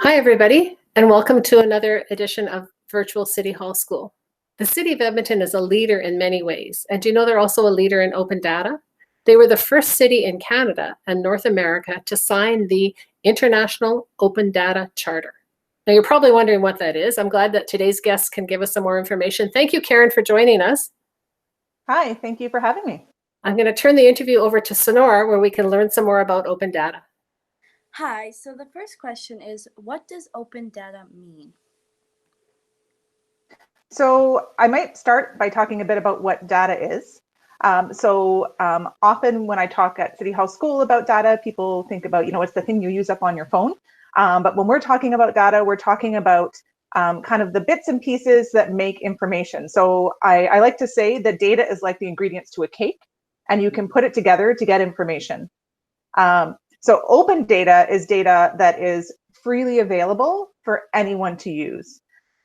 Hi, everybody, and welcome to another edition of Virtual City Hall School. The City of Edmonton is a leader in many ways, and do you know they're also a leader in open data? They were the first city in Canada and North America to sign the International Open Data Charter. Now, you're probably wondering what that is. I'm glad that today's guests can give us some more information. Thank you, Karen, for joining us. Hi, thank you for having me. I'm going to turn the interview over to Sonora, where we can learn some more about open data. Hi, so the first question is, what does open data mean? So I might start by talking a bit about what data is. Often when I talk at City Hall School about data, people think about, it's the thing you use up on your phone. But when we're talking about data, we're talking about kind of the bits and pieces that make information. So I like to say that data is like the ingredients to a cake, and you can put it together to get information. So open data is data that is freely available for anyone to use.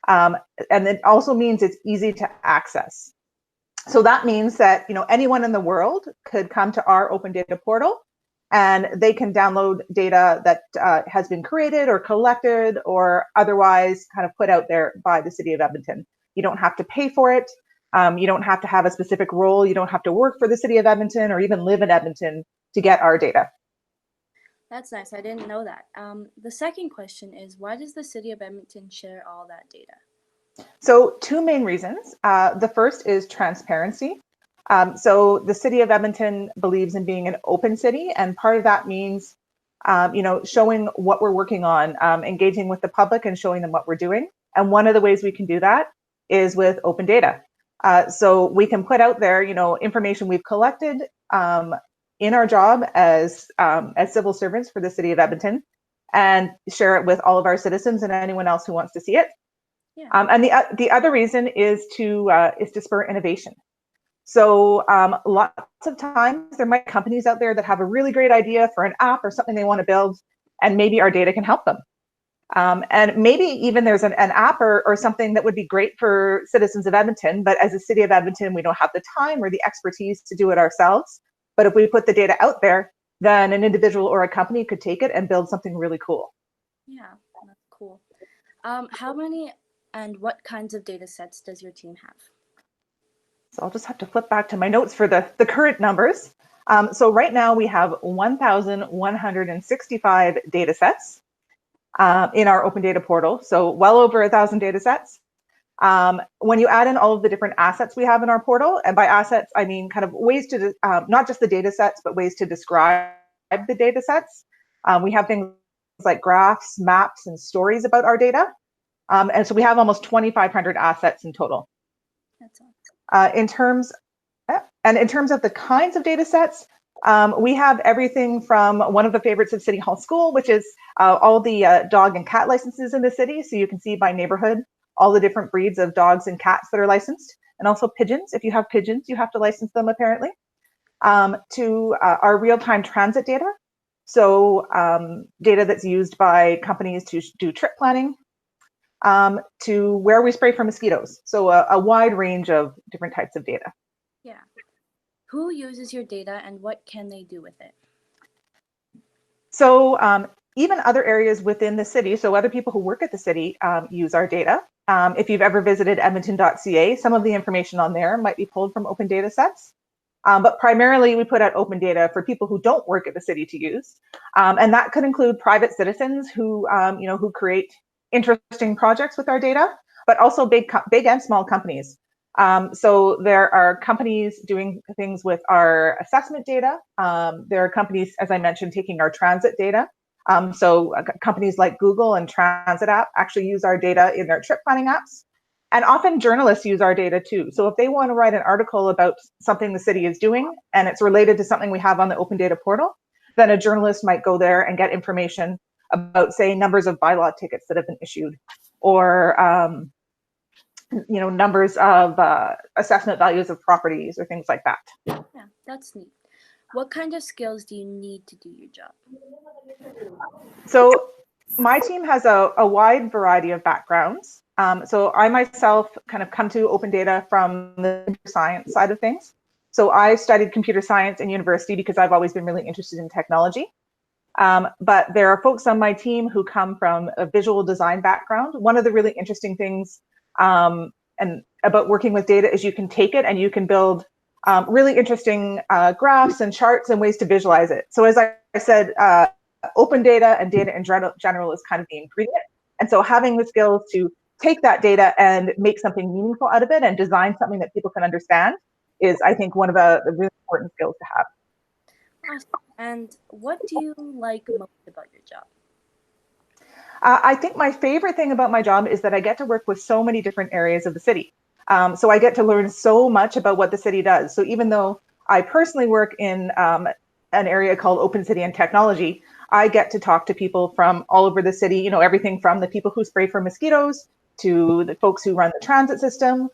And it also means it's easy to access. So that means that anyone in the world could come to our open data portal and they can download data that has been created or collected or otherwise kind of put out there by the City of Edmonton. You don't have to pay for it. You don't have to have a specific role. You don't have to work for the City of Edmonton or even live in Edmonton to get our data. That's nice. I didn't know that. The second question is, why does the City of Edmonton share all that data? So two main reasons. The first is transparency. So the City of Edmonton believes in being an open city, and part of that means, showing what we're working on, engaging with the public and showing them what we're doing. And one of the ways we can do that is with open data. So we can put out there, information we've collected in our job as civil servants for the City of Edmonton, and share it with all of our citizens and anyone else who wants to see it. Yeah. And the other reason is to spur innovation. So lots of times there might be companies out there that have a really great idea for an app or something they want to build, and maybe our data can help them. And maybe even there's an app or something that would be great for citizens of Edmonton, but as a City of Edmonton, we don't have the time or the expertise to do it ourselves. But if we put the data out there, then an individual or a company could take it and build something really cool. Yeah, that's cool. How many and what kinds of data sets does your team have? So I'll just have to flip back to my notes for the current numbers. So right now we have 1,165 data sets in our open data portal. So well over 1,000 data sets. When you add in all of the different assets we have in our portal, and by assets, I mean kind of ways to, not just the data sets, but ways to describe the data sets. We have things like graphs, maps, and stories about our data. And so we have almost 2,500 assets in total. That's awesome. In terms of the kinds of data sets, we have everything from one of the favorites of City Hall School, which is all the dog and cat licenses in the city. So you can see by neighborhood all the different breeds of dogs and cats that are licensed, and also pigeons. If you have pigeons, you have to license them apparently. To our real-time transit data. So data that's used by companies to do trip planning, to where we spray for mosquitoes. So a wide range of different types of data. Yeah. Who uses your data and what can they do with it? So even other areas within the city, so other people who work at the city use our data. If you've ever visited edmonton.ca, some of the information on there might be pulled from open data sets. But primarily we put out open data for people who don't work at the city to use. And that could include private citizens who create interesting projects with our data, but also big and small companies. So there are companies doing things with our assessment data. There are companies, as I mentioned, taking our transit data. So companies like Google and Transit app actually use our data in their trip planning apps. And often journalists use our data too. So if they want to write an article about something the city is doing and it's related to something we have on the open data portal, then a journalist might go there and get information about, say, numbers of bylaw tickets that have been issued, or numbers of assessment values of properties or things like that. Yeah, that's neat. What kind of skills do you need to do your job? So my team has a wide variety of backgrounds. So I myself kind of come to open data from the computer science side of things. So I studied computer science in university because I've always been really interested in technology. But there are folks on my team who come from a visual design background. One of the really interesting things and about working with data is you can take it and you can build really interesting graphs and charts and ways to visualize it. So as I said, open data and data in general is kind of the ingredient. And so having the skills to take that data and make something meaningful out of it and design something that people can understand is, I think, one of the really important skills to have. Awesome. And what do you like most about your job? I think my favorite thing about my job is that I get to work with so many different areas of the city. So I get to learn so much about what the city does. So even though I personally work in an area called Open City and Technology, I get to talk to people from all over the city, you know, everything from the people who spray for mosquitoes to the folks who run the transit system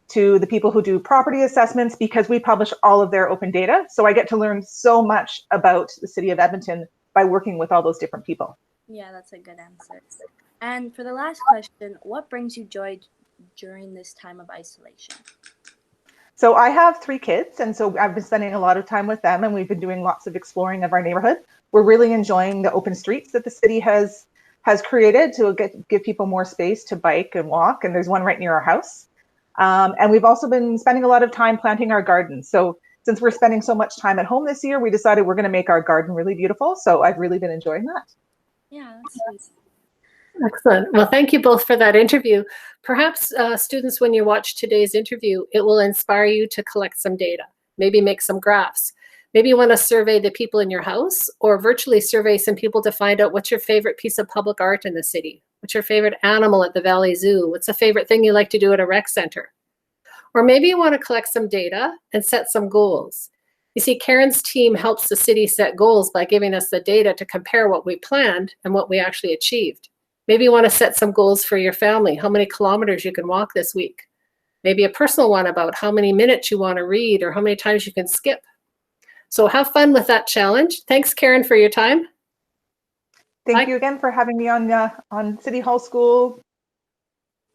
to the people who do property assessments, because we publish all of their open data. So I get to learn so much about the city of Edmonton by working with all those different people. Yeah, that's a good answer. And for the last question, what brings you joy during this time of isolation? So I have 3 kids, and so I've been spending a lot of time with them, and we've been doing lots of exploring of our neighborhood. We're really enjoying the open streets that the city has created to give people more space to bike and walk, and there's one right near our house. And we've also been spending a lot of time planting our gardens. So since we're spending so much time at home this year, we decided we're going to make our garden really beautiful. So I've really been enjoying that. Yeah, that's sweet. Excellent. Well, thank you both for that interview. Perhaps students, when you watch today's interview, it will inspire you to collect some data, maybe make some graphs. Maybe you want to survey the people in your house or virtually survey some people to find out what's your favorite piece of public art in the city. What's your favorite animal at the Valley Zoo? What's a favorite thing you like to do at a rec center? Or maybe you want to collect some data and set some goals. You see, Karen's team helps the city set goals by giving us the data to compare what we planned and what we actually achieved. Maybe you want to set some goals for your family, how many kilometers you can walk this week. Maybe a personal one about how many minutes you want to read or how many times you can skip. So have fun with that challenge. Thanks, Karen, for your time. Thank you again for having me on City Hall School.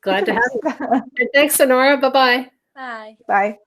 Glad to have you. And thanks, Sonora. Bye-bye. Bye. Bye.